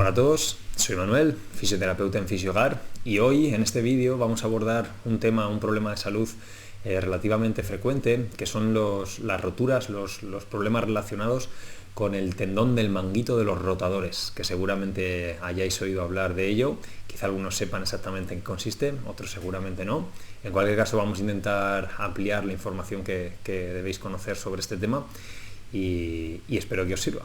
Hola a todos, soy Manuel, fisioterapeuta en Fisiogar, y hoy en este vídeo vamos a abordar un problema de salud relativamente frecuente, que son las roturas, los problemas relacionados con el tendón del manguito de los rotadores, que seguramente hayáis oído hablar de ello. Quizá algunos sepan exactamente en qué consiste, otros seguramente no. En cualquier caso vamos a intentar ampliar la información que debéis conocer sobre este tema y espero que os sirva.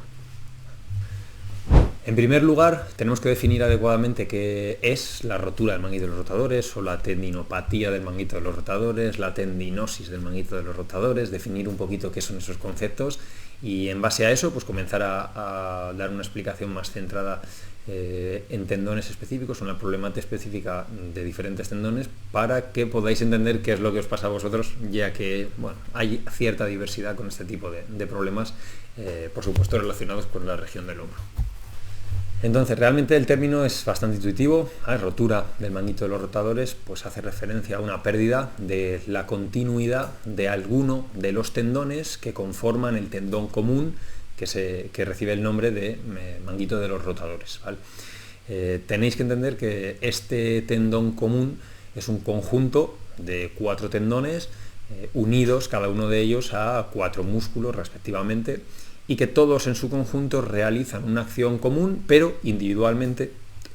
En primer lugar, tenemos que definir adecuadamente qué es la rotura del manguito de los rotadores o la tendinopatía del manguito de los rotadores, la tendinosis del manguito de los rotadores, definir un poquito qué son esos conceptos y en base a eso pues comenzar a dar una explicación más centrada en tendones específicos o en la problemática específica de diferentes tendones para que podáis entender qué es lo que os pasa a vosotros, ya que hay cierta diversidad con este tipo de problemas, por supuesto relacionados con la región del hombro. Entonces, realmente el término es bastante intuitivo. Rotura del manguito de los rotadores pues hace referencia a una pérdida de la continuidad de alguno de los tendones que conforman el tendón común que recibe el nombre de manguito de los rotadores, ¿vale? Tenéis que entender que este tendón común es un conjunto de 4 tendones unidos, cada uno de ellos a 4 músculos respectivamente, y que todos en su conjunto realizan una acción común, pero individualmente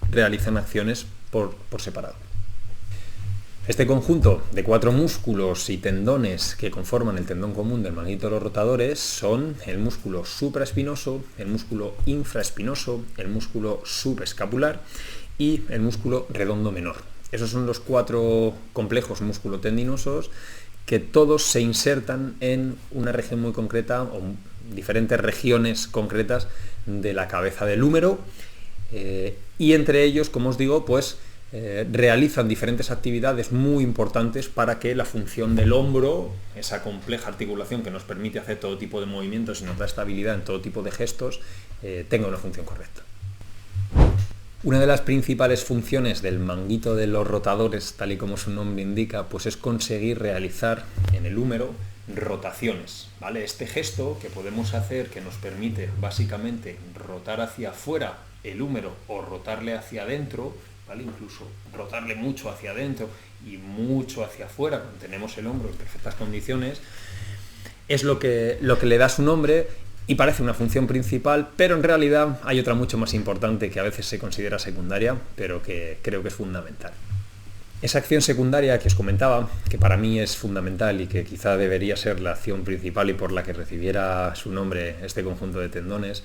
realizan acciones por separado. Este conjunto de 4 músculos y tendones que conforman el tendón común del manguito de los rotadores son el músculo supraespinoso, el músculo infraespinoso, el músculo subescapular y el músculo redondo menor. Esos son los 4 complejos musculotendinosos que todos se insertan en una región muy concreta o diferentes regiones concretas de la cabeza del húmero y entre ellos, como os digo, pues realizan diferentes actividades muy importantes para que la función del hombro, esa compleja articulación que nos permite hacer todo tipo de movimientos y nos da estabilidad en todo tipo de gestos, tenga una función correcta. Una de las principales funciones del manguito de los rotadores, tal y como su nombre indica, pues es conseguir realizar en el húmero rotaciones, ¿vale? Este gesto que podemos hacer, que nos permite básicamente rotar hacia afuera el húmero o rotarle hacia adentro, ¿vale? Incluso rotarle mucho hacia adentro y mucho hacia afuera cuando tenemos el hombro en perfectas condiciones, es lo que le da su nombre y parece una función principal, pero en realidad hay otra mucho más importante que a veces se considera secundaria, pero que creo que es fundamental. Esa acción secundaria que os comentaba, que para mí es fundamental y que quizá debería ser la acción principal y por la que recibiera su nombre este conjunto de tendones,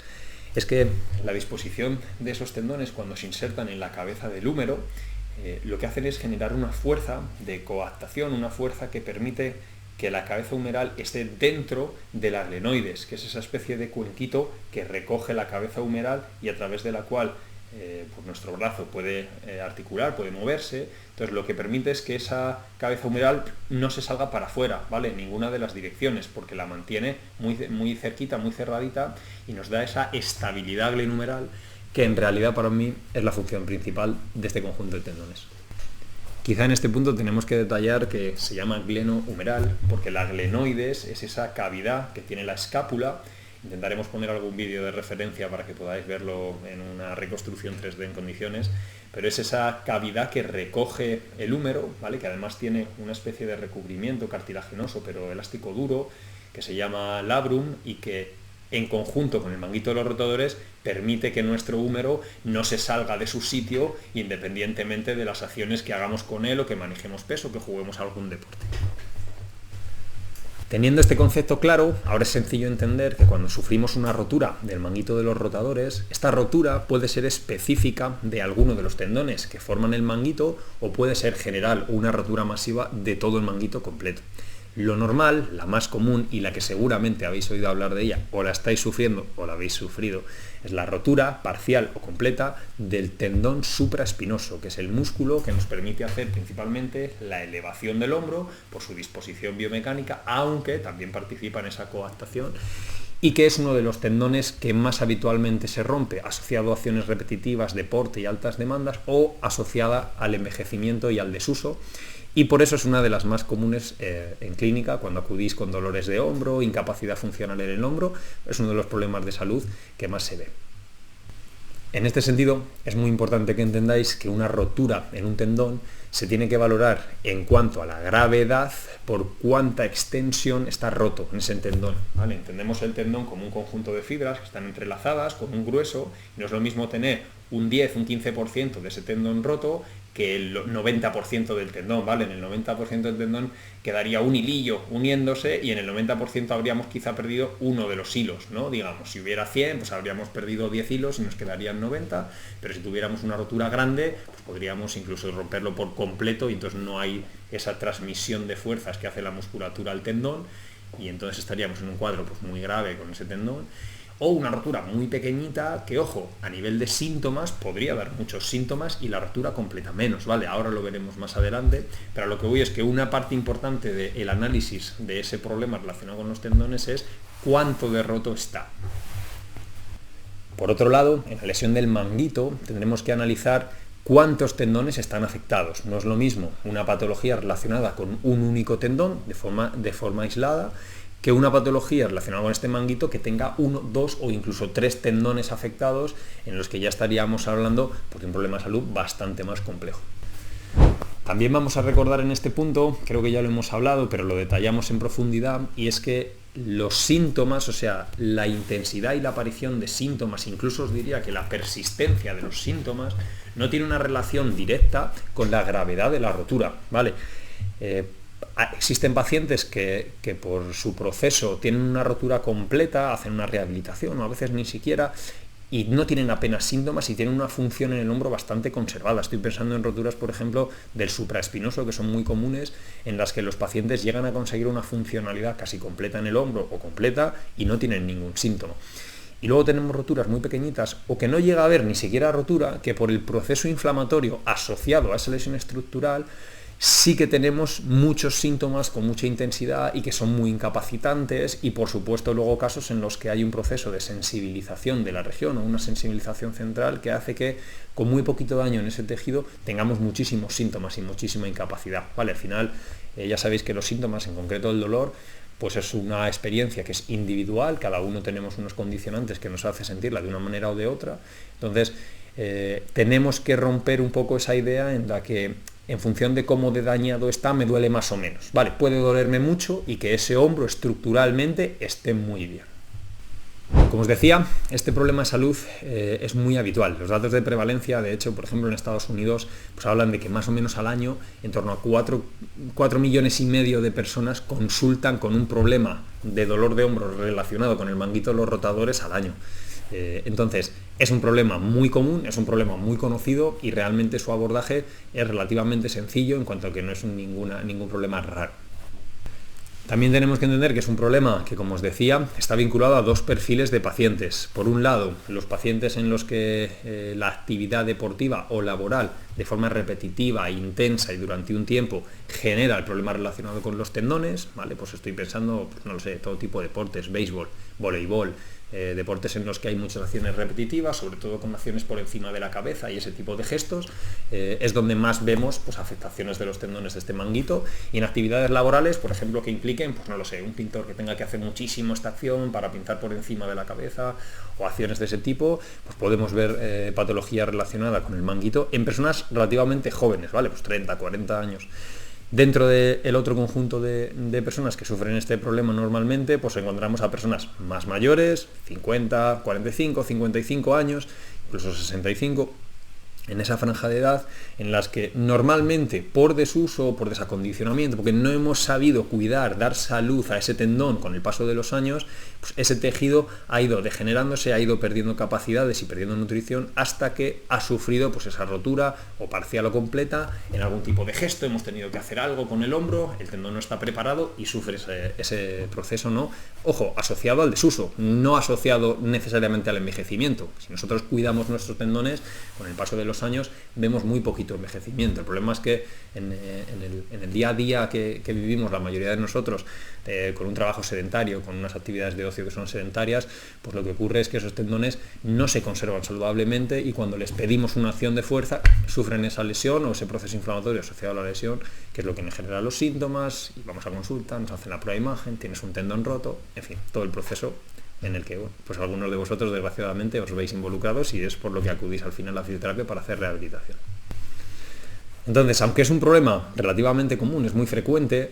es que la disposición de esos tendones cuando se insertan en la cabeza del húmero, lo que hacen es generar una fuerza de coaptación, una fuerza que permite que la cabeza humeral esté dentro de las glenoides, que es esa especie de cuenquito que recoge la cabeza humeral y a través de la cual pues nuestro brazo puede articular, puede moverse. Entonces lo que permite es que esa cabeza humeral no se salga para afuera, ¿vale? En ninguna de las direcciones, porque la mantiene muy cerquita, muy cerradita y nos da esa estabilidad glenumeral que en realidad para mí es la función principal de este conjunto de tendones. Quizá en este punto tenemos que detallar que se llama glenohumeral porque la glenoides es esa cavidad que tiene la escápula. Intentaremos poner algún vídeo de referencia para que podáis verlo en una reconstrucción 3D en condiciones, pero es esa cavidad que recoge el húmero, ¿vale? Que además tiene una especie de recubrimiento cartilaginoso pero elástico duro que se llama labrum y que en conjunto con el manguito de los rotadores permite que nuestro húmero no se salga de su sitio independientemente de las acciones que hagamos con él o que manejemos peso o que juguemos a algún deporte. Teniendo este concepto claro, ahora es sencillo entender que cuando sufrimos una rotura del manguito de los rotadores, esta rotura puede ser específica de alguno de los tendones que forman el manguito o puede ser general o una rotura masiva de todo el manguito completo. Lo normal, la más común y la que seguramente habéis oído hablar de ella o la estáis sufriendo o la habéis sufrido, es la rotura parcial o completa del tendón supraespinoso, que es el músculo que nos permite hacer principalmente la elevación del hombro por su disposición biomecánica, aunque también participa en esa coaptación, y que es uno de los tendones que más habitualmente se rompe, asociado a acciones repetitivas, deporte y altas demandas, o asociada al envejecimiento y al desuso. Y por eso es una de las más comunes en clínica cuando acudís con dolores de hombro, incapacidad funcional en el hombro, es uno de los problemas de salud que más se ve. En este sentido, es muy importante que entendáis que una rotura en un tendón se tiene que valorar en cuanto a la gravedad por cuánta extensión está roto en ese tendón, ¿vale? Entendemos el tendón como un conjunto de fibras que están entrelazadas con un grueso, y no es lo mismo tener un 10, un 15% de ese tendón roto que el 90% del tendón, ¿vale? En el 90% del tendón quedaría un hilillo uniéndose y en el 90% habríamos quizá perdido uno de los hilos, ¿no? Digamos, si hubiera 100, pues habríamos perdido 10 hilos y nos quedarían 90, pero si tuviéramos una rotura grande, pues podríamos incluso romperlo por completo y entonces no hay esa transmisión de fuerzas que hace la musculatura al tendón y entonces estaríamos en un cuadro pues muy grave con ese tendón. O una rotura muy pequeñita que, ojo, a nivel de síntomas podría dar muchos síntomas y la rotura completa menos, ¿vale? Ahora lo veremos más adelante, pero a lo que voy es que una parte importante del análisis de ese problema relacionado con los tendones es cuánto de roto está. Por otro lado, en la lesión del manguito tendremos que analizar cuántos tendones están afectados. No es lo mismo una patología relacionada con un único tendón de forma aislada que una patología relacionada con este manguito que tenga 1, 2 o incluso 3 tendones afectados, en los que ya estaríamos hablando de un problema de salud bastante más complejo. También vamos a recordar en este punto, creo que ya lo hemos hablado, pero lo detallamos en profundidad, y es que los síntomas, o sea, la intensidad y la aparición de síntomas, incluso os diría que la persistencia de los síntomas, no tiene una relación directa con la gravedad de la rotura, ¿vale? Existen pacientes que por su proceso tienen una rotura completa, hacen una rehabilitación o a veces ni siquiera, y no tienen apenas síntomas y tienen una función en el hombro bastante conservada. Estoy pensando en roturas, por ejemplo, del supraespinoso, que son muy comunes, en las que los pacientes llegan a conseguir una funcionalidad casi completa en el hombro o completa y no tienen ningún síntoma. Y luego tenemos roturas muy pequeñitas o que no llega a haber ni siquiera rotura, que por el proceso inflamatorio asociado a esa lesión estructural sí que tenemos muchos síntomas con mucha intensidad y que son muy incapacitantes, y por supuesto luego casos en los que hay un proceso de sensibilización de la región o una sensibilización central que hace que con muy poquito daño en ese tejido tengamos muchísimos síntomas y muchísima incapacidad, ¿vale? Al final ya sabéis que los síntomas, en concreto el dolor, pues es una experiencia que es individual, cada uno tenemos unos condicionantes que nos hace sentirla de una manera o de otra, entonces tenemos que romper un poco esa idea en la que en función de cómo de dañado está, me duele más o menos. Vale, puede dolerme mucho y que ese hombro estructuralmente esté muy bien. Como os decía, este problema de salud es muy habitual. Los datos de prevalencia, de hecho, por ejemplo, en Estados Unidos, pues hablan de que más o menos al año, en torno a 4,5 millones de personas consultan con un problema de dolor de hombro relacionado con el manguito de los rotadores al año. Entonces, es un problema muy común, es un problema muy conocido y realmente su abordaje es relativamente sencillo en cuanto a que no es ningún problema raro. También tenemos que entender que es un problema que, como os decía, está vinculado a dos perfiles de pacientes. Por un lado, los pacientes en los que la actividad deportiva o laboral de forma repetitiva, intensa y durante un tiempo genera el problema relacionado con los tendones, ¿vale? Pues estoy pensando, pues no lo sé, todo tipo de deportes, béisbol, voleibol, deportes en los que hay muchas acciones repetitivas, sobre todo con acciones por encima de la cabeza y ese tipo de gestos, es donde más vemos pues, afectaciones de los tendones de este manguito. Y en actividades laborales, por ejemplo, que impliquen, pues no lo sé, un pintor que tenga que hacer muchísimo esta acción para pintar por encima de la cabeza o acciones de ese tipo, pues podemos ver patología relacionada con el manguito en personas relativamente jóvenes, ¿vale? Pues 30, 40 años. Dentro del otro conjunto de personas que sufren este problema normalmente, pues encontramos a personas más mayores, 50, 45, 55 años, incluso 65, en esa franja de edad, en las que normalmente por desuso, por desacondicionamiento, porque no hemos sabido cuidar, dar salud a ese tendón con el paso de los años, pues ese tejido ha ido degenerándose, ha ido perdiendo capacidades y perdiendo nutrición hasta que ha sufrido pues esa rotura o parcial o completa en algún tipo de gesto, hemos tenido que hacer algo con el hombro, el tendón no está preparado y sufre ese proceso, ¿no? Ojo, asociado al desuso, no asociado necesariamente al envejecimiento. Si nosotros cuidamos nuestros tendones, con el paso de los años vemos muy poquito envejecimiento. El problema es que en el día a día que vivimos la mayoría de nosotros, con un trabajo sedentario, con unas actividades de ocio que son sedentarias, pues lo que ocurre es que esos tendones no se conservan saludablemente y cuando les pedimos una acción de fuerza sufren esa lesión o ese proceso inflamatorio asociado a la lesión, que es lo que me genera los síntomas, y vamos a consulta, nos hacen la prueba de imagen, tienes un tendón roto, en fin, todo el proceso en el que bueno, pues algunos de vosotros desgraciadamente os veis involucrados y es por lo que acudís al final a la fisioterapia para hacer rehabilitación. Entonces, aunque es un problema relativamente común, es muy frecuente,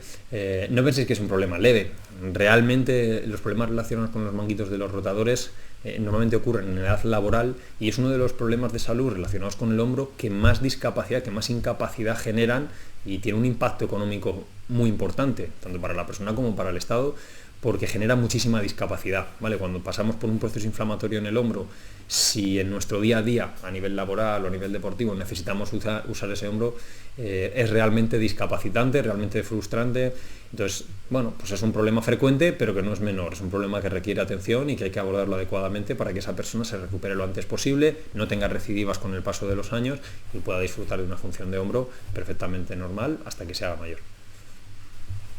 no penséis que es un problema leve. Realmente los problemas relacionados con los manguitos de los rotadores normalmente ocurren en edad laboral y es uno de los problemas de salud relacionados con el hombro que más discapacidad, que más incapacidad generan y tiene un impacto económico muy importante, tanto para la persona como para el Estado, porque genera muchísima discapacidad, ¿vale? Cuando pasamos por un proceso inflamatorio en el hombro, si en nuestro día a día, a nivel laboral o a nivel deportivo, necesitamos usar ese hombro, es realmente discapacitante, realmente frustrante. Entonces, bueno, pues es un problema frecuente, pero que no es menor, es un problema que requiere atención y que hay que abordarlo adecuadamente para que esa persona se recupere lo antes posible, no tenga recidivas con el paso de los años y pueda disfrutar de una función de hombro perfectamente normal hasta que se haga mayor.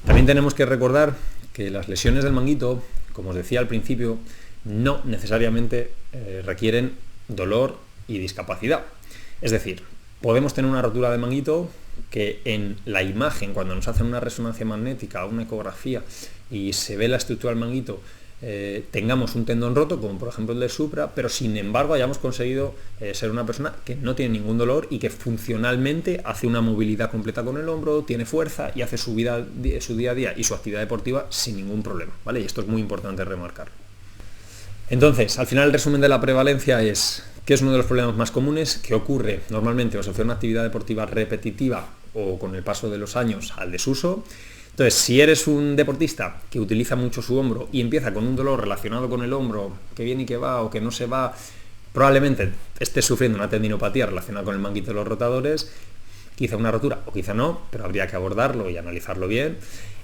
También tenemos que recordar que las lesiones del manguito, como os decía al principio, no necesariamente requieren dolor y discapacidad. Es decir, podemos tener una rotura de manguito que en la imagen, cuando nos hacen una resonancia magnética o una ecografía y se ve la estructura del manguito, tengamos un tendón roto, como por ejemplo el del supra, pero sin embargo hayamos conseguido ser una persona que no tiene ningún dolor y que funcionalmente hace una movilidad completa con el hombro, tiene fuerza y hace su día a día y su actividad deportiva sin ningún problema, ¿vale? Y esto es muy importante remarcarlo. Entonces, al final el resumen de la prevalencia es que es uno de los problemas más comunes que ocurre normalmente o asociado a una actividad deportiva repetitiva o con el paso de los años al desuso. Entonces, si eres un deportista que utiliza mucho su hombro y empieza con un dolor relacionado con el hombro, que viene y que va o que no se va, probablemente estés sufriendo una tendinopatía relacionada con el manguito de los rotadores, quizá una rotura o quizá no, pero habría que abordarlo y analizarlo bien.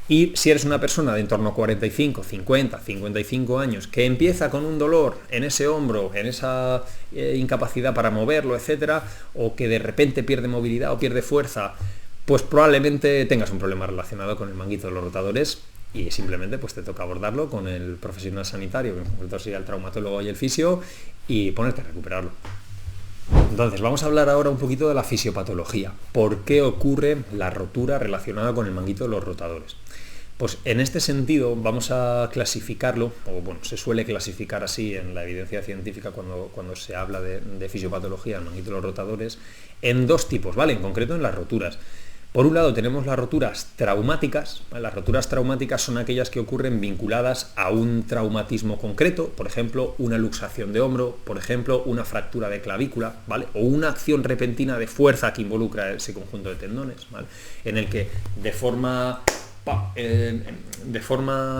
Y si eres una persona de en torno a 45, 50, 55 años que empieza con un dolor en ese hombro, en esa incapacidad para moverlo, etcétera, o que de repente pierde movilidad o pierde fuerza, pues probablemente tengas un problema relacionado con el manguito de los rotadores y simplemente pues te toca abordarlo con el profesional sanitario, que en concreto sería el traumatólogo y el fisio, y ponerte a recuperarlo. Entonces, vamos a hablar ahora un poquito de la fisiopatología. ¿Por qué ocurre la rotura relacionada con el manguito de los rotadores? Pues en este sentido vamos a clasificarlo, o bueno, se suele clasificar así en la evidencia científica cuando se habla de fisiopatología del manguito de los rotadores, en dos tipos, ¿vale? En concreto en las roturas. Por un lado tenemos las roturas traumáticas. Las roturas traumáticas son aquellas que ocurren vinculadas a un traumatismo concreto, por ejemplo, una luxación de hombro, por ejemplo, una fractura de clavícula, ¿vale? O una acción repentina de fuerza que involucra ese conjunto de tendones, ¿vale? En el que de forma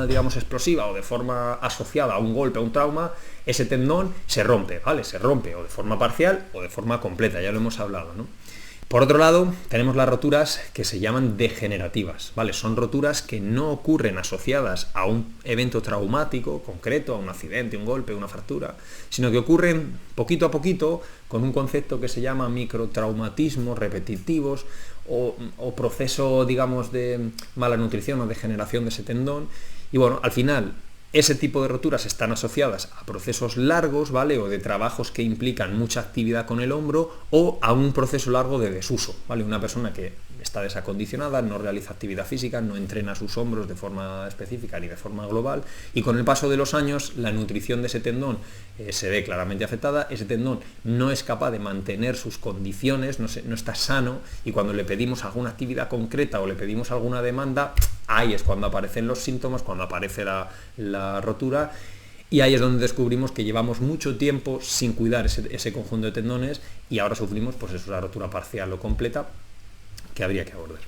digamos explosiva o de forma asociada a un golpe, a un trauma, ese tendón se rompe, ¿vale? Se rompe o de forma parcial o de forma completa, ya lo hemos hablado, ¿no? Por otro lado, tenemos las roturas que se llaman degenerativas, ¿vale? Son roturas que no ocurren asociadas a un evento traumático concreto, a un accidente, un golpe, una fractura, sino que ocurren poquito a poquito con un concepto que se llama microtraumatismos repetitivos o proceso, digamos, de mala nutrición o degeneración de ese tendón. Y bueno, al final ese tipo de roturas están asociadas a procesos largos, ¿vale? O de trabajos que implican mucha actividad con el hombro o a un proceso largo de desuso, ¿vale? Una persona que está desacondicionada, no realiza actividad física, no entrena sus hombros de forma específica ni de forma global y con el paso de los años la nutrición de ese tendón se ve claramente afectada, ese tendón no es capaz de mantener sus condiciones, no está sano y cuando le pedimos alguna actividad concreta o le pedimos alguna demanda, ahí es cuando aparecen los síntomas, cuando aparece la rotura y ahí es donde descubrimos que llevamos mucho tiempo sin cuidar ese conjunto de tendones y ahora sufrimos pues eso, la rotura parcial o completa que habría que abordar.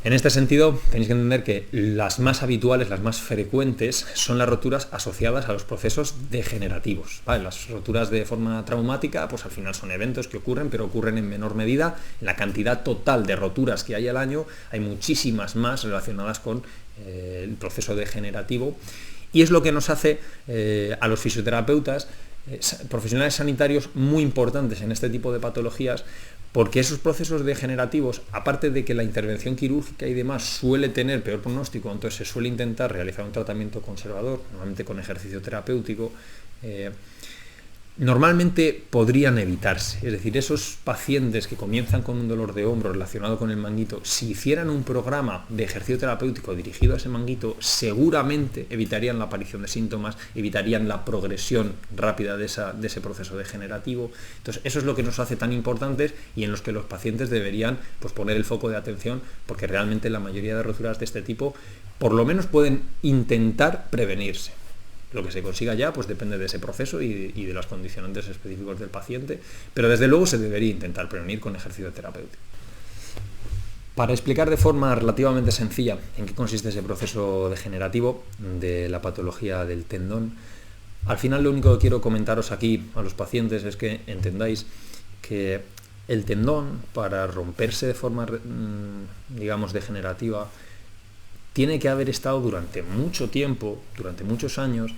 En este sentido, tenéis que entender que las más habituales, las más frecuentes, son las roturas asociadas a los procesos degenerativos, ¿vale? Las roturas de forma traumática, pues al final son eventos que ocurren, pero ocurren en menor medida. En la cantidad total de roturas que hay al año, hay muchísimas más relacionadas con el proceso degenerativo. Y es lo que nos hace a los fisioterapeutas, profesionales sanitarios muy importantes en este tipo de patologías, porque esos procesos degenerativos, aparte de que la intervención quirúrgica y demás suele tener peor pronóstico, entonces se suele intentar realizar un tratamiento conservador, normalmente con ejercicio terapéutico, Normalmente podrían evitarse, es decir, esos pacientes que comienzan con un dolor de hombro relacionado con el manguito, si hicieran un programa de ejercicio terapéutico dirigido a ese manguito, seguramente evitarían la aparición de síntomas, evitarían la progresión rápida de ese proceso degenerativo. Entonces, eso es lo que nos hace tan importantes y en los que los pacientes deberían pues, poner el foco de atención, porque realmente la mayoría de roturas de este tipo, por lo menos pueden intentar prevenirse. Lo que se consiga ya pues depende de ese proceso y de los condicionantes específicos del paciente, pero desde luego se debería intentar prevenir con ejercicio terapéutico. Para explicar de forma relativamente sencilla en qué consiste ese proceso degenerativo de la patología del tendón, al final lo único que quiero comentaros aquí a los pacientes es que entendáis que el tendón, para romperse de forma, digamos, degenerativa, tiene que haber estado durante mucho tiempo, durante muchos años,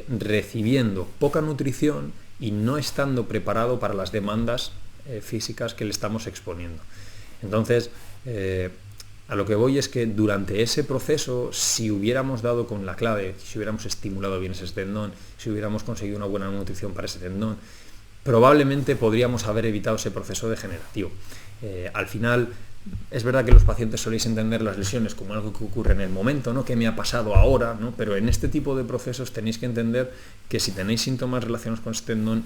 recibiendo poca nutrición y no estando preparado para las demandas físicas que le estamos exponiendo. Entonces, a lo que voy es que durante ese proceso, si hubiéramos dado con la clave, si hubiéramos estimulado bien ese tendón, si hubiéramos conseguido una buena nutrición para ese tendón, probablemente podríamos haber evitado ese proceso degenerativo. Al final, es verdad que los pacientes soléis entender las lesiones como algo que ocurre en el momento, ¿no? ¿Qué me ha pasado ahora? ¿No? Pero en este tipo de procesos tenéis que entender que si tenéis síntomas relacionados con este tendón,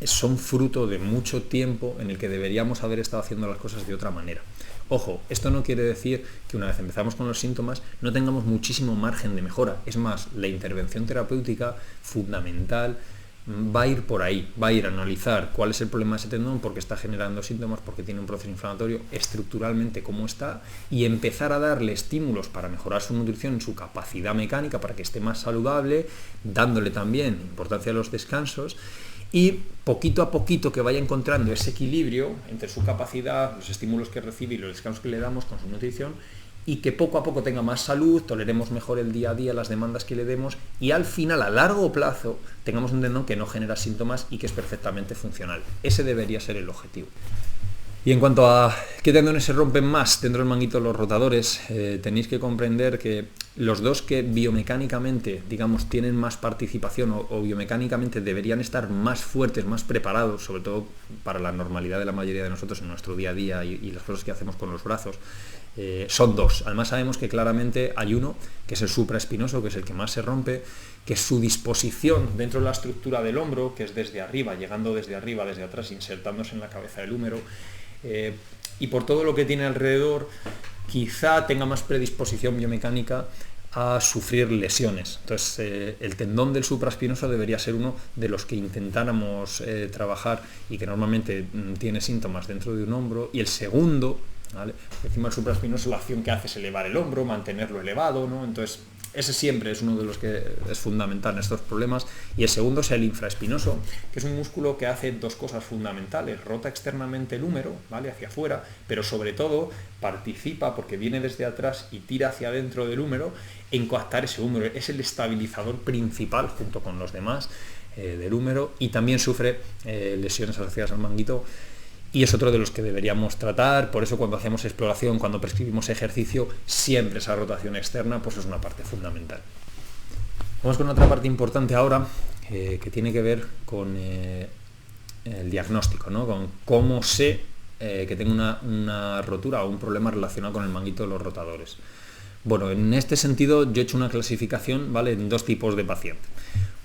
son fruto de mucho tiempo en el que deberíamos haber estado haciendo las cosas de otra manera. Ojo, esto no quiere decir que una vez empezamos con los síntomas no tengamos muchísimo margen de mejora. Es más, la intervención terapéutica fundamental va a ir por ahí, va a ir a analizar cuál es el problema de ese tendón, porque está generando síntomas, porque tiene un proceso inflamatorio, estructuralmente cómo está, y empezar a darle estímulos para mejorar su nutrición, su capacidad mecánica, para que esté más saludable, dándole también importancia a los descansos, y poquito a poquito que vaya encontrando ese equilibrio entre su capacidad, los estímulos que recibe y los descansos que le damos con su nutrición, y que poco a poco tenga más salud, toleremos mejor el día a día, las demandas que le demos, y al final, a largo plazo, tengamos un tendón que no genera síntomas y que es perfectamente funcional. Ese debería ser el objetivo. Y en cuanto a qué tendones se rompen más dentro del manguito de los rotadores, tenéis que comprender que los dos que biomecánicamente, digamos, tienen más participación o biomecánicamente deberían estar más fuertes, más preparados, sobre todo para la normalidad de la mayoría de nosotros en nuestro día a día y las cosas que hacemos con los brazos, son dos. Además sabemos que claramente hay uno, que es el supraespinoso, que es el que más se rompe, que su disposición dentro de la estructura del hombro, que es desde arriba, llegando desde arriba, desde atrás, insertándose en la cabeza del húmero, y por todo lo que tiene alrededor, quizá tenga más predisposición biomecánica a sufrir lesiones. Entonces, el tendón del supraespinoso debería ser uno de los que intentáramos trabajar y que normalmente tiene síntomas dentro de un hombro, y el segundo, ¿vale? Encima el supraespinoso, la acción que hace es elevar el hombro, mantenerlo elevado, ¿no? Entonces, ese siempre es uno de los que es fundamental en estos problemas. Y el segundo es el infraespinoso, que es un músculo que hace dos cosas fundamentales: rota externamente el húmero, ¿vale?, hacia afuera, pero sobre todo participa, porque viene desde atrás y tira hacia adentro del húmero, en coactar ese húmero. Es el estabilizador principal junto con los demás del húmero, y también sufre lesiones asociadas al manguito. Y es otro de los que deberíamos tratar. Por eso cuando hacemos exploración, cuando prescribimos ejercicio, siempre esa rotación externa pues es una parte fundamental. Vamos con otra parte importante ahora, que tiene que ver con el diagnóstico, ¿no? Con cómo sé que tengo una rotura o un problema relacionado con el manguito de los rotadores. Bueno, en este sentido yo he hecho una clasificación, ¿vale?, en dos tipos de paciente.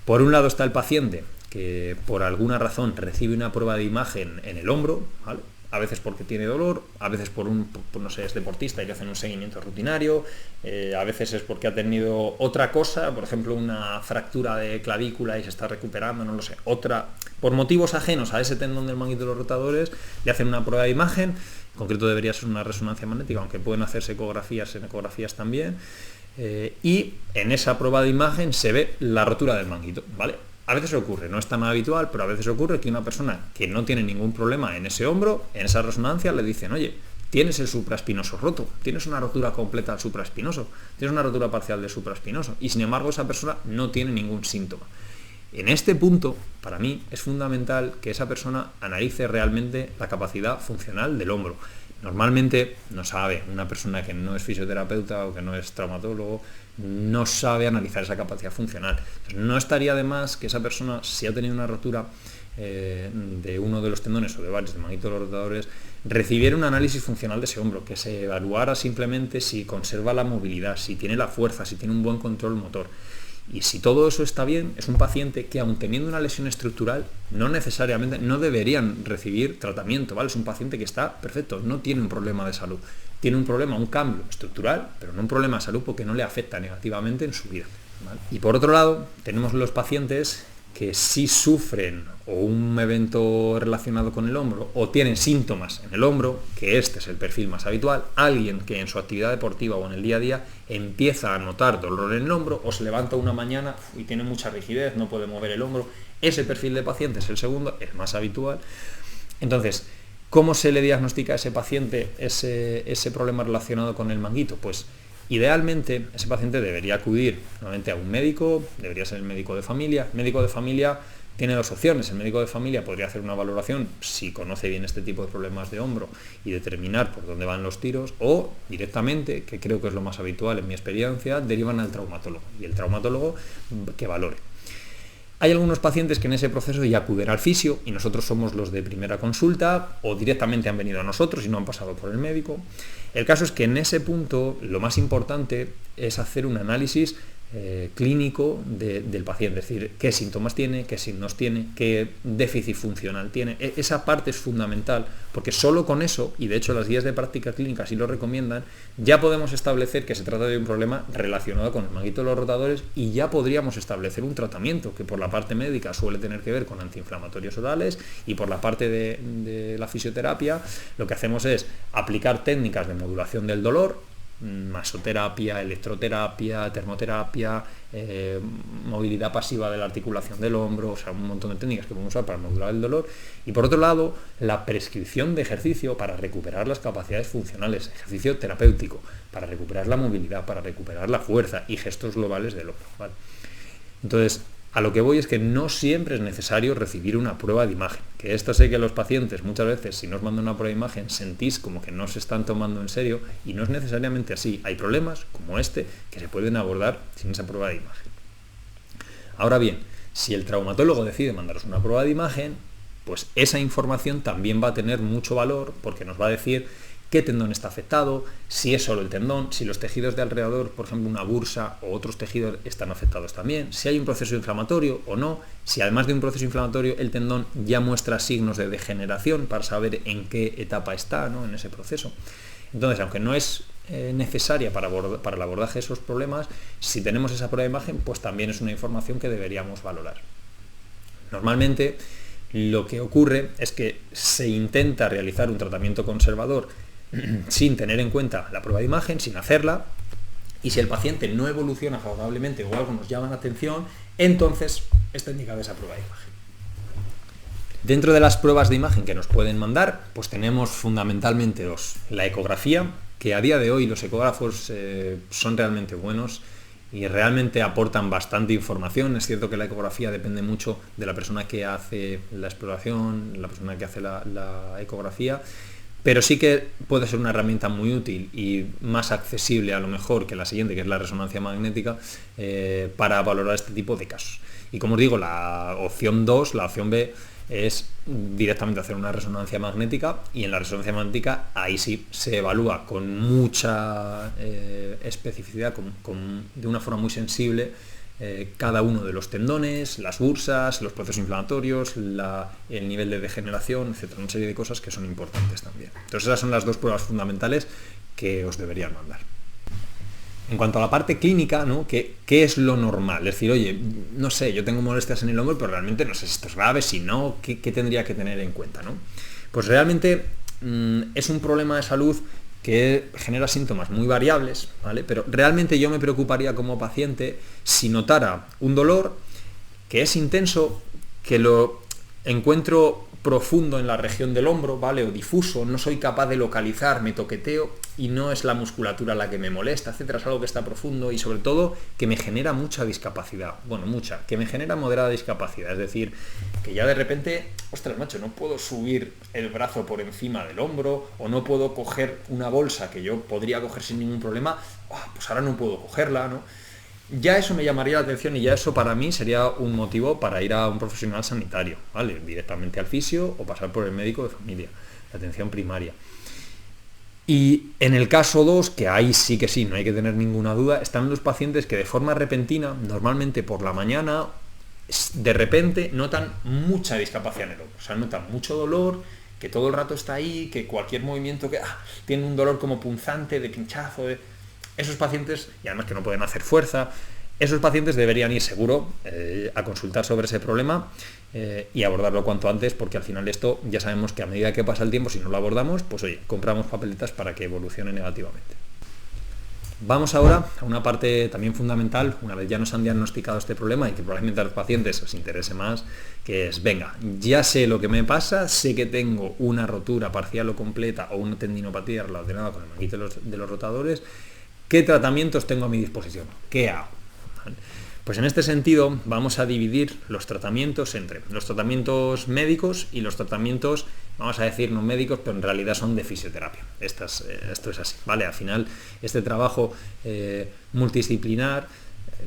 Por un lado está el paciente que por alguna razón recibe una prueba de imagen en el hombro, ¿vale?, a veces porque tiene dolor, a veces por no sé, es deportista y le hacen un seguimiento rutinario, a veces es porque ha tenido otra cosa, por ejemplo una fractura de clavícula y se está recuperando, no lo sé, otra, por motivos ajenos a ese tendón del manguito de los rotadores, le hacen una prueba de imagen. En concreto debería ser una resonancia magnética, aunque pueden hacerse ecografías también, y en esa prueba de imagen se ve la rotura del manguito, ¿vale? A veces ocurre, no es tan habitual, pero a veces ocurre que una persona que no tiene ningún problema en ese hombro, en esa resonancia, le dicen: oye, tienes el supraespinoso roto, tienes una rotura completa del supraespinoso, tienes una rotura parcial del supraespinoso, y sin embargo esa persona no tiene ningún síntoma. En este punto, para mí, es fundamental que esa persona analice realmente la capacidad funcional del hombro. Normalmente no sabe, una persona que no es fisioterapeuta o que no es traumatólogo, no sabe analizar esa capacidad funcional. Entonces, no estaría de más que esa persona, si ha tenido una rotura de uno de los tendones o de varios del manguito de los rotadores, recibiera un análisis funcional de ese hombro, que se evaluara simplemente si conserva la movilidad, si tiene la fuerza, si tiene un buen control motor. Y si todo eso está bien, es un paciente que, aun teniendo una lesión estructural, no necesariamente, no deberían recibir tratamiento, ¿vale? Es un paciente que está perfecto, no tiene un problema de salud. Tiene un problema, un cambio estructural, pero no un problema de salud porque no le afecta negativamente en su vida, ¿vale? Y por otro lado, tenemos los pacientes que sí sufren o un evento relacionado con el hombro o tienen síntomas en el hombro, que este es el perfil más habitual, alguien que en su actividad deportiva o en el día a día empieza a notar dolor en el hombro o se levanta una mañana y tiene mucha rigidez, no puede mover el hombro. Ese perfil de paciente es el segundo, el más habitual. Entonces, ¿cómo se le diagnostica a ese paciente ese problema relacionado con el manguito? Pues idealmente ese paciente debería acudir nuevamente a un médico, debería ser el médico de familia. El médico de familia tiene dos opciones. El médico de familia podría hacer una valoración si conoce bien este tipo de problemas de hombro y determinar por dónde van los tiros, o directamente, que creo que es lo más habitual en mi experiencia, derivan al traumatólogo y el traumatólogo que valore. Hay algunos pacientes que en ese proceso ya acuden al fisio y nosotros somos los de primera consulta, o directamente han venido a nosotros y no han pasado por el médico. El caso es que en ese punto lo más importante es hacer un análisis clínico del paciente, es decir, qué síntomas tiene, qué signos tiene, qué déficit funcional tiene. Esa parte es fundamental, porque solo con eso, y de hecho las guías de práctica clínica sí lo recomiendan, ya podemos establecer que se trata de un problema relacionado con el manguito de los rotadores y ya podríamos establecer un tratamiento que por la parte médica suele tener que ver con antiinflamatorios orales, y por la parte de la fisioterapia lo que hacemos es aplicar técnicas de modulación del dolor, masoterapia, electroterapia, termoterapia, movilidad pasiva de la articulación del hombro, o sea, un montón de técnicas que podemos usar para modular el dolor. Y por otro lado, la prescripción de ejercicio para recuperar las capacidades funcionales, ejercicio terapéutico, para recuperar la movilidad, para recuperar la fuerza y gestos globales del hombro, ¿vale? Entonces, a lo que voy es que no siempre es necesario recibir una prueba de imagen, que esto sé que los pacientes muchas veces, si no os mandan una prueba de imagen, sentís como que no se están tomando en serio, y no es necesariamente así. Hay problemas como este que se pueden abordar sin esa prueba de imagen. Ahora bien, si el traumatólogo decide mandaros una prueba de imagen, pues esa información también va a tener mucho valor, porque nos va a decir qué tendón está afectado, si es solo el tendón, si los tejidos de alrededor, por ejemplo una bursa o otros tejidos, están afectados también, si hay un proceso inflamatorio o no, si además de un proceso inflamatorio el tendón ya muestra signos de degeneración, para saber en qué etapa está, ¿no?, en ese proceso. Entonces, aunque no es necesaria para el abordaje de esos problemas, si tenemos esa prueba de imagen, pues también es una información que deberíamos valorar. Normalmente lo que ocurre es que se intenta realizar un tratamiento conservador sin tener en cuenta la prueba de imagen, sin hacerla, y si el paciente no evoluciona favorablemente o algo nos llama la atención, entonces está indicada esa prueba de imagen. Dentro de las pruebas de imagen que nos pueden mandar, pues tenemos fundamentalmente dos. La ecografía, que a día de hoy los ecógrafos son realmente buenos y realmente aportan bastante información. Es cierto que la ecografía depende mucho de la persona que hace la exploración, la persona que hace la ecografía, pero sí que puede ser una herramienta muy útil y más accesible a lo mejor que la siguiente, que es la resonancia magnética, para valorar este tipo de casos. Y como os digo, la opción 2, la opción B, es directamente hacer una resonancia magnética, y en la resonancia magnética ahí sí se evalúa con mucha especificidad, de una forma muy sensible, cada uno de los tendones, las bursas, los procesos inflamatorios, el nivel de degeneración, etcétera, una serie de cosas que son importantes también. Entonces esas son las dos pruebas fundamentales que os deberían mandar. En cuanto a la parte clínica, ¿no?, ¿qué es lo normal? Es decir, oye, no sé, yo tengo molestias en el hombro, pero realmente no sé si esto es grave, si no, ¿qué tendría que tener en cuenta, ¿no? Pues realmente es un problema de salud que genera síntomas muy variables, ¿vale? Pero realmente yo me preocuparía como paciente si notara un dolor que es intenso, que lo encuentro profundo en la región del hombro, ¿vale? O difuso, no soy capaz de localizar, me toqueteo y no es la musculatura la que me molesta, etcétera, es algo que está profundo y sobre todo que me genera mucha discapacidad, bueno, que me genera moderada discapacidad, es decir, que ya de repente, ostras, macho, no puedo subir el brazo por encima del hombro o no puedo coger una bolsa que yo podría coger sin ningún problema, pues ahora no puedo cogerla, ¿no? Ya eso me llamaría la atención y ya eso para mí sería un motivo para ir a un profesional sanitario, ¿vale? Directamente al fisio o pasar por el médico de familia, la atención primaria. Y en el caso 2, que ahí sí que sí, no hay que tener ninguna duda, están los pacientes que de forma repentina, normalmente por la mañana, de repente notan mucha discapacidad en el hombro, o sea, notan mucho dolor, que todo el rato está ahí, que cualquier movimiento que tiene un dolor como punzante, de pinchazo, esos pacientes, y además que no pueden hacer fuerza, esos pacientes deberían ir seguro a consultar sobre ese problema y abordarlo cuanto antes, porque al final esto ya sabemos que a medida que pasa el tiempo, si no lo abordamos, pues oye, compramos papeletas para que evolucione negativamente. Vamos ahora a una parte también fundamental, una vez ya nos han diagnosticado este problema y que probablemente a los pacientes os interese más, que es, venga, ya sé lo que me pasa, sé que tengo una rotura parcial o completa o una tendinopatía relacionada con el manguito de los rotadores. ¿Qué tratamientos tengo a mi disposición? ¿Qué hago? Pues en este sentido vamos a dividir los tratamientos entre los tratamientos médicos y los tratamientos, vamos a decir, no médicos, pero en realidad son de fisioterapia. Esto es así, ¿vale? Al final, este trabajo multidisciplinar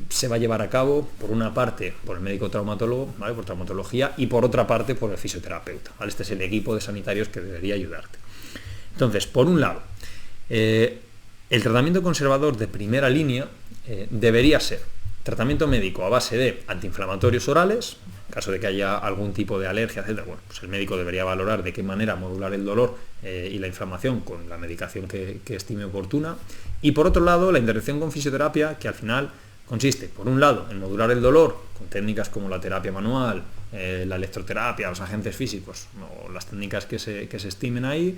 se va a llevar a cabo, por una parte, por el médico traumatólogo, ¿vale? Por traumatología, y por otra parte, por el fisioterapeuta, ¿vale? Este es el equipo de sanitarios que debería ayudarte. Entonces, por un lado, el tratamiento conservador de primera línea debería ser tratamiento médico a base de antiinflamatorios orales, en caso de que haya algún tipo de alergia, etc. Bueno, pues el médico debería valorar de qué manera modular el dolor y la inflamación con la medicación que estime oportuna. Y por otro lado, la intervención con fisioterapia, que al final consiste, por un lado, en modular el dolor con técnicas como la terapia manual, la electroterapia, los agentes físicos o las técnicas que se estimen ahí.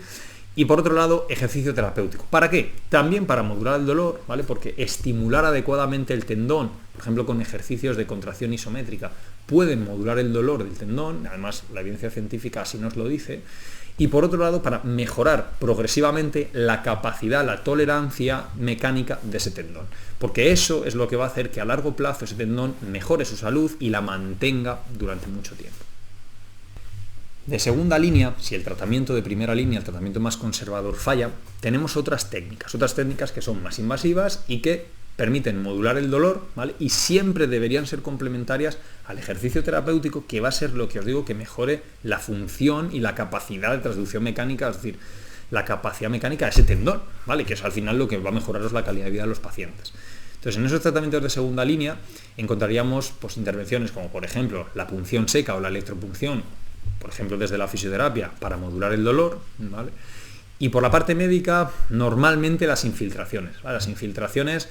Y por otro lado, ejercicio terapéutico. ¿Para qué? También para modular el dolor, ¿vale? Porque estimular adecuadamente el tendón, por ejemplo, con ejercicios de contracción isométrica, pueden modular el dolor del tendón, además la evidencia científica así nos lo dice. Y por otro lado, para mejorar progresivamente la capacidad, la tolerancia mecánica de ese tendón. Porque eso es lo que va a hacer que a largo plazo ese tendón mejore su salud y la mantenga durante mucho tiempo. De segunda línea, si el tratamiento de primera línea, el tratamiento más conservador falla, tenemos otras técnicas que son más invasivas y que permiten modular el dolor, ¿vale? Y siempre deberían ser complementarias al ejercicio terapéutico, que va a ser lo que os digo, que mejore la función y la capacidad de transducción mecánica, es decir, la capacidad mecánica de ese tendón, ¿vale? Que es al final lo que va a mejoraros la calidad de vida de los pacientes. Entonces, en esos tratamientos de segunda línea encontraríamos pues, intervenciones como, por ejemplo, la punción seca o la electropunción, por ejemplo, desde la fisioterapia, para modular el dolor, ¿vale? Y por la parte médica, normalmente las infiltraciones, ¿vale? Las infiltraciones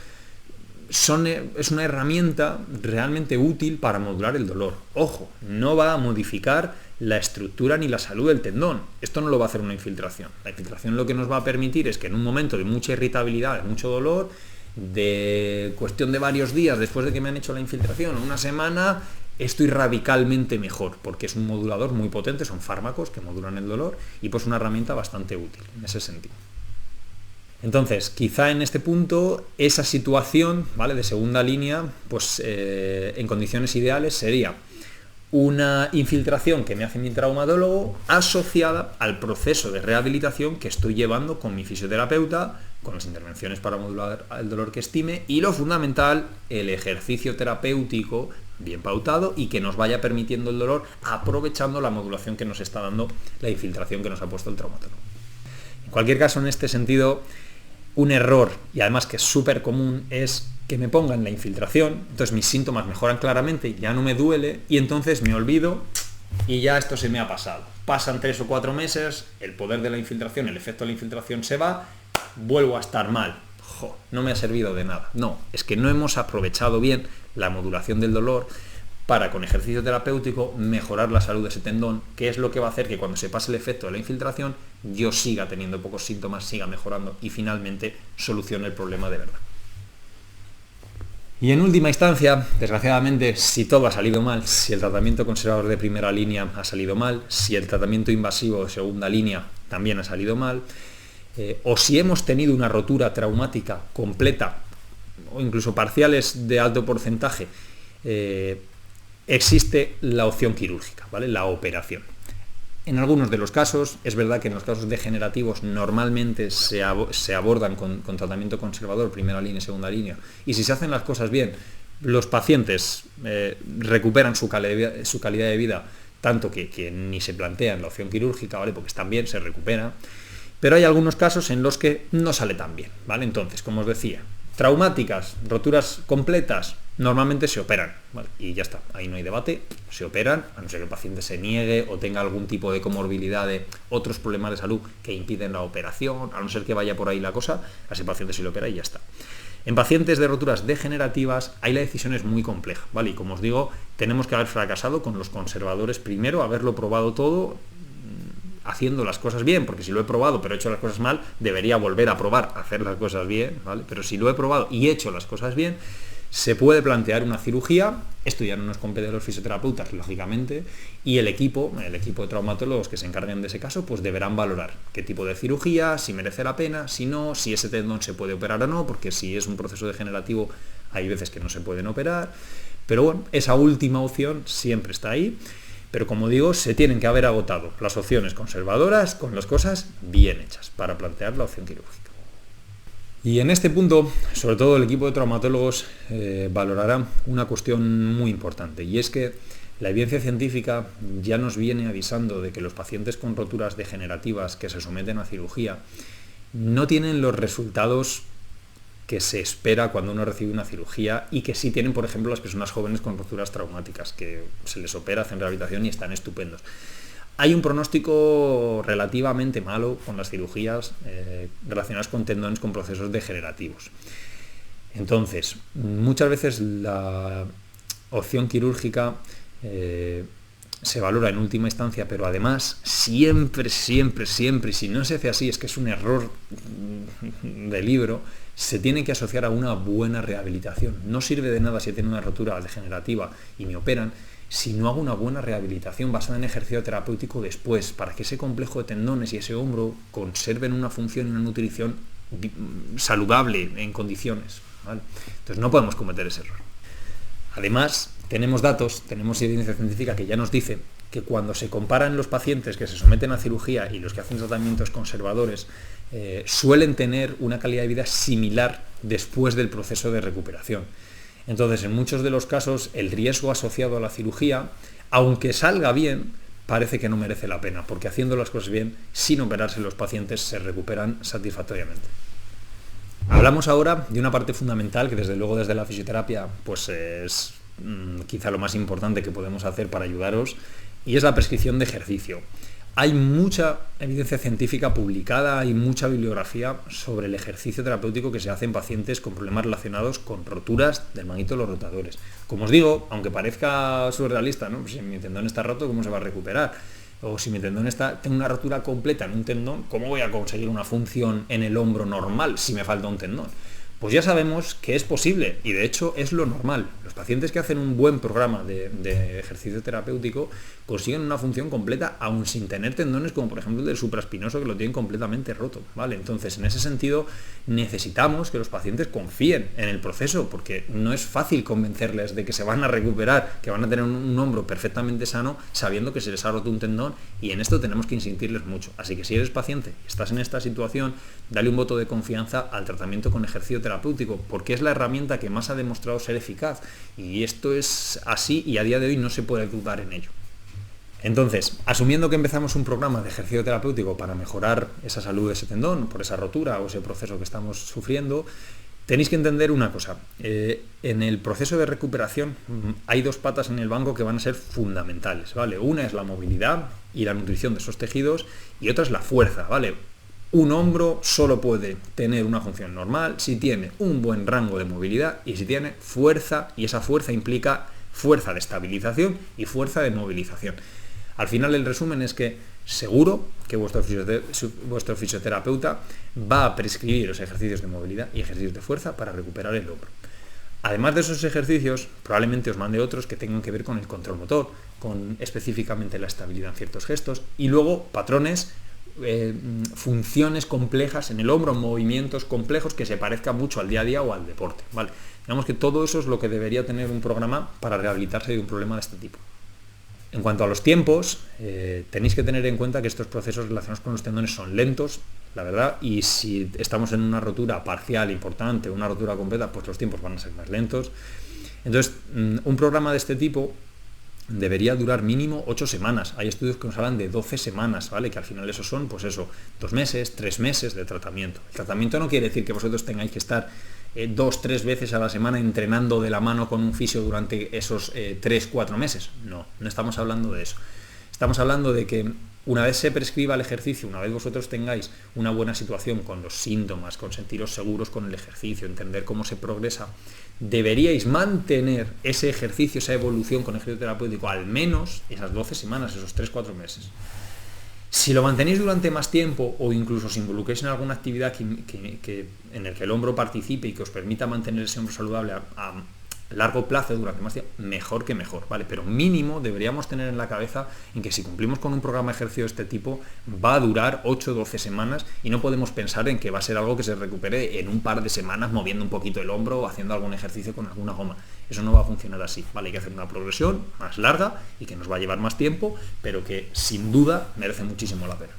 es una herramienta realmente útil para modular el dolor. Ojo, no va a modificar la estructura ni la salud del tendón. Esto no lo va a hacer una infiltración. La infiltración lo que nos va a permitir es que en un momento de mucha irritabilidad, de mucho dolor, de cuestión de varios días después de que me han hecho la infiltración, una semana, estoy radicalmente mejor, porque es un modulador muy potente, son fármacos que modulan el dolor y pues una herramienta bastante útil en ese sentido. Entonces, quizá en este punto, esa situación, ¿vale?, de segunda línea, pues en condiciones ideales sería una infiltración que me hace mi traumatólogo asociada al proceso de rehabilitación que estoy llevando con mi fisioterapeuta, con las intervenciones para modular el dolor que estime y lo fundamental, el ejercicio terapéutico bien pautado y que nos vaya permitiendo el dolor aprovechando la modulación que nos está dando la infiltración que nos ha puesto el traumatólogo. En cualquier caso, en este sentido, un error, y además que es súper común, es que me pongan la infiltración, entonces mis síntomas mejoran claramente, ya no me duele, y entonces me olvido y ya esto se me ha pasado. Pasan 3 o 4 meses, el poder de la infiltración, el efecto de la infiltración se va, vuelvo a estar mal. No me ha servido de nada. No, es que no hemos aprovechado bien la modulación del dolor para, con ejercicio terapéutico, mejorar la salud de ese tendón, que es lo que va a hacer que cuando se pase el efecto de la infiltración, yo siga teniendo pocos síntomas, siga mejorando y finalmente solucione el problema de verdad. Y en última instancia, desgraciadamente, si todo ha salido mal, si el tratamiento conservador de primera línea ha salido mal, si el tratamiento invasivo de segunda línea también ha salido mal, o si hemos tenido una rotura traumática completa o incluso parciales de alto porcentaje, existe la opción quirúrgica, ¿vale? La operación. En algunos de los casos, es verdad que en los casos degenerativos normalmente se abordan con tratamiento conservador, primera línea y segunda línea, y si se hacen las cosas bien, los pacientes recuperan su calidad de vida, tanto que ni se plantean la opción quirúrgica, ¿vale? Porque están bien, se recuperan, pero hay algunos casos en los que no sale tan bien, ¿vale? Entonces, como os decía, traumáticas, roturas completas, normalmente se operan, ¿vale? Y ya está, ahí no hay debate, se operan, a no ser que el paciente se niegue o tenga algún tipo de comorbilidad de otros problemas de salud que impiden la operación, a no ser que vaya por ahí la cosa, a ese paciente se le opera y ya está. En pacientes de roturas degenerativas, ahí la decisión es muy compleja, ¿vale? Y como os digo, tenemos que haber fracasado con los conservadores primero, haberlo probado todo, haciendo las cosas bien, porque si lo he probado pero he hecho las cosas mal, debería volver a probar hacer las cosas bien, ¿vale? Pero si lo he probado y he hecho las cosas bien, se puede plantear una cirugía. Esto ya no nos compete a los fisioterapeutas, lógicamente, y el equipo de traumatólogos que se encarguen de ese caso, pues deberán valorar qué tipo de cirugía, si merece la pena, si no, si ese tendón se puede operar o no, porque si es un proceso degenerativo hay veces que no se pueden operar, pero bueno, esa última opción siempre está ahí. Pero como digo, se tienen que haber agotado las opciones conservadoras con las cosas bien hechas para plantear la opción quirúrgica. Y en este punto, sobre todo el equipo de traumatólogos valorará una cuestión muy importante, y es que la evidencia científica ya nos viene avisando de que los pacientes con roturas degenerativas que se someten a cirugía no tienen los resultados que se espera cuando uno recibe una cirugía, y que sí tienen, por ejemplo, las personas jóvenes con roturas traumáticas, que se les opera, hacen rehabilitación y están estupendos. Hay un pronóstico relativamente malo con las cirugías relacionadas con tendones con procesos degenerativos. Entonces, muchas veces la opción quirúrgica se valora en última instancia, pero además siempre, y si no se hace así es que es un error de libro, se tiene que asociar a una buena rehabilitación. No sirve de nada si tiene una rotura degenerativa y me operan si no hago una buena rehabilitación basada en ejercicio terapéutico después, para que ese complejo de tendones y ese hombro conserven una función y una nutrición saludable en condiciones, ¿vale? Entonces no podemos cometer ese error. Además, tenemos datos, tenemos evidencia científica que ya nos dice que cuando se comparan los pacientes que se someten a cirugía y los que hacen tratamientos conservadores, suelen tener una calidad de vida similar después del proceso de recuperación. Entonces, en muchos de los casos, el riesgo asociado a la cirugía, aunque salga bien, parece que no merece la pena, porque haciendo las cosas bien, sin operarse, los pacientes se recuperan satisfactoriamente. Hablamos ahora de una parte fundamental que desde luego desde la fisioterapia pues es quizá lo más importante que podemos hacer para ayudaros, y es la prescripción de ejercicio. Hay mucha evidencia científica publicada, hay mucha bibliografía sobre el ejercicio terapéutico que se hace en pacientes con problemas relacionados con roturas del manguito de los rotadores. Como os digo, aunque parezca surrealista, ¿no? Pues si mi tendón está roto, ¿cómo se va a recuperar? O si mi tendón tengo una rotura completa en un tendón, ¿cómo voy a conseguir una función en el hombro normal si me falta un tendón? Pues ya sabemos que es posible, y de hecho es lo normal. Los pacientes que hacen un buen programa de ejercicio terapéutico consiguen una función completa aún sin tener tendones, como por ejemplo el del supraespinoso, que lo tienen completamente roto, ¿vale? Entonces, en ese sentido, necesitamos que los pacientes confíen en el proceso, porque no es fácil convencerles de que se van a recuperar, que van a tener un hombro perfectamente sano, sabiendo que se les ha roto un tendón, y en esto tenemos que insistirles mucho. Así que si eres paciente y estás en esta situación, dale un voto de confianza al tratamiento con ejercicio terapéutico, porque es la herramienta que más ha demostrado ser eficaz, y esto es así, y a día de hoy no se puede dudar en ello. Entonces, asumiendo que empezamos un programa de ejercicio terapéutico para mejorar esa salud de ese tendón, por esa rotura o ese proceso que estamos sufriendo, tenéis que entender una cosa. En el proceso de recuperación hay dos patas en el banco que van a ser fundamentales, ¿vale? Una es la movilidad y la nutrición de esos tejidos, y otra es la fuerza, ¿vale? Un hombro solo puede tener una función normal si tiene un buen rango de movilidad y si tiene fuerza, y esa fuerza implica fuerza de estabilización y fuerza de movilización. Al final, el resumen es que seguro que vuestro fisioterapeuta va a prescribir los ejercicios de movilidad y ejercicios de fuerza para recuperar el hombro. Además de esos ejercicios, probablemente os mande otros que tengan que ver con el control motor, con específicamente la estabilidad en ciertos gestos, y luego patrones, funciones complejas en el hombro, movimientos complejos que se parezcan mucho al día a día o al deporte, ¿vale? Digamos que todo eso es lo que debería tener un programa para rehabilitarse de un problema de este tipo. En cuanto a los tiempos, tenéis que tener en cuenta que estos procesos relacionados con los tendones son lentos, la verdad, y si estamos en una rotura parcial importante, una rotura completa, pues los tiempos van a ser más lentos. Entonces, un programa de este tipo debería durar mínimo 8 semanas. Hay estudios que nos hablan de 12 semanas, ¿vale? Que al final eso son, pues eso, 2 meses, 3 meses de tratamiento. El tratamiento no quiere decir que vosotros tengáis que estar 2-3 veces a la semana entrenando de la mano con un fisio durante esos 3-4 meses. No estamos hablando de eso. Estamos hablando de que una vez se prescriba el ejercicio, una vez vosotros tengáis una buena situación con los síntomas, con sentiros seguros con el ejercicio, entender cómo se progresa, deberíais mantener ese ejercicio, esa evolución con ejercicio terapéutico al menos esas 12 semanas, esos 3-4 meses. Si lo mantenéis durante más tiempo o incluso os involucréis en alguna actividad en el que el hombro participe y que os permita mantener ese hombro saludable a largo plazo durante más tiempo, mejor que mejor, ¿vale? Pero mínimo deberíamos tener en la cabeza en que si cumplimos con un programa de ejercicio de este tipo va a durar 8-12 semanas y no podemos pensar en que va a ser algo que se recupere en un par de semanas moviendo un poquito el hombro o haciendo algún ejercicio con alguna goma. Eso no va a funcionar así, ¿vale? Hay que hacer una progresión más larga y que nos va a llevar más tiempo, pero que sin duda merece muchísimo la pena.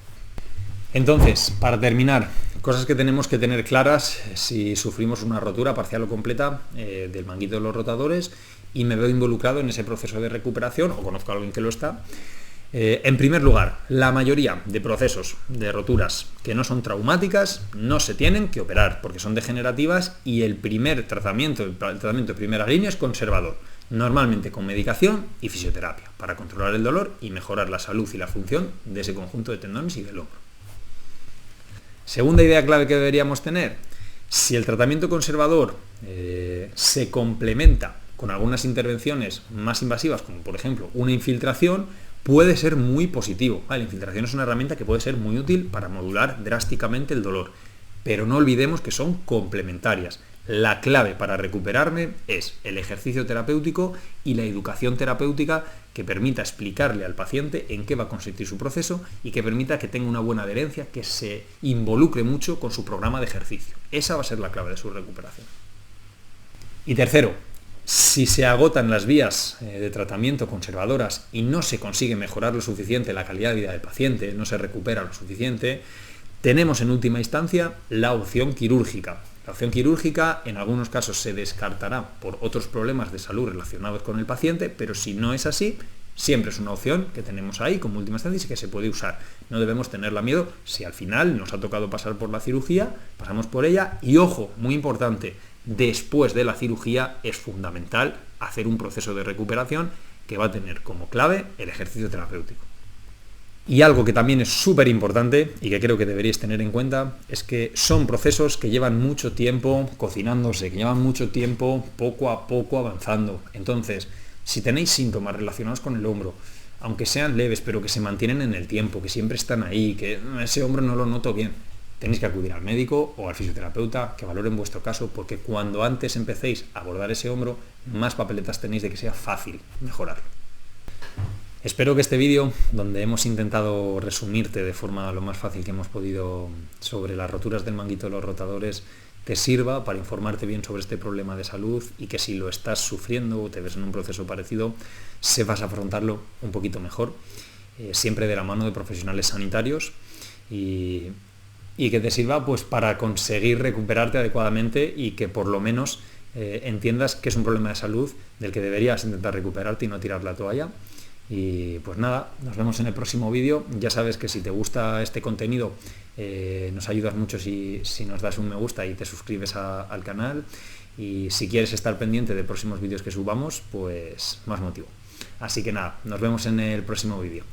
Entonces, para terminar, cosas que tenemos que tener claras si sufrimos una rotura parcial o completa del manguito de los rotadores y me veo involucrado en ese proceso de recuperación o conozco a alguien que lo está. En primer lugar, la mayoría de procesos de roturas que no son traumáticas no se tienen que operar porque son degenerativas y el tratamiento de primera línea es conservador, normalmente con medicación y fisioterapia para controlar el dolor y mejorar la salud y la función de ese conjunto de tendones y del hombro. Segunda idea clave que deberíamos tener, si el tratamiento conservador se complementa con algunas intervenciones más invasivas, como por ejemplo una infiltración, puede ser muy positivo. La infiltración es una herramienta que puede ser muy útil para modular drásticamente el dolor, pero no olvidemos que son complementarias. La clave para recuperarme es el ejercicio terapéutico y la educación terapéutica que permita explicarle al paciente en qué va a consistir su proceso y que permita que tenga una buena adherencia, que se involucre mucho con su programa de ejercicio. Esa va a ser la clave de su recuperación. Y tercero, si se agotan las vías de tratamiento conservadoras y no se consigue mejorar lo suficiente la calidad de vida del paciente, no se recupera lo suficiente, tenemos en última instancia la opción quirúrgica. La opción quirúrgica en algunos casos se descartará por otros problemas de salud relacionados con el paciente, pero si no es así, siempre es una opción que tenemos ahí como última instancia y que se puede usar. No debemos tenerla miedo si al final nos ha tocado pasar por la cirugía, pasamos por ella y ojo, muy importante, después de la cirugía es fundamental hacer un proceso de recuperación que va a tener como clave el ejercicio terapéutico. Y algo que también es súper importante y que creo que deberíais tener en cuenta es que son procesos que llevan mucho tiempo cocinándose, que llevan mucho tiempo poco a poco avanzando. Entonces, si tenéis síntomas relacionados con el hombro, aunque sean leves, pero que se mantienen en el tiempo, que siempre están ahí, que ese hombro no lo noto bien, tenéis que acudir al médico o al fisioterapeuta que valoren vuestro caso, porque cuando antes empecéis a abordar ese hombro, más papeletas tenéis de que sea fácil mejorarlo. Espero que este vídeo, donde hemos intentado resumirte de forma lo más fácil que hemos podido sobre las roturas del manguito de los rotadores, te sirva para informarte bien sobre este problema de salud y que si lo estás sufriendo o te ves en un proceso parecido, sepas afrontarlo un poquito mejor, siempre de la mano de profesionales sanitarios y que te sirva pues para conseguir recuperarte adecuadamente y que por lo menos entiendas que es un problema de salud del que deberías intentar recuperarte y no tirar la toalla. Y pues nada, nos vemos en el próximo vídeo. Ya sabes que si te gusta este contenido nos ayudas mucho si nos das un me gusta y te suscribes al canal, y si quieres estar pendiente de próximos vídeos que subamos, pues más motivo. Así que nada, nos vemos en el próximo vídeo.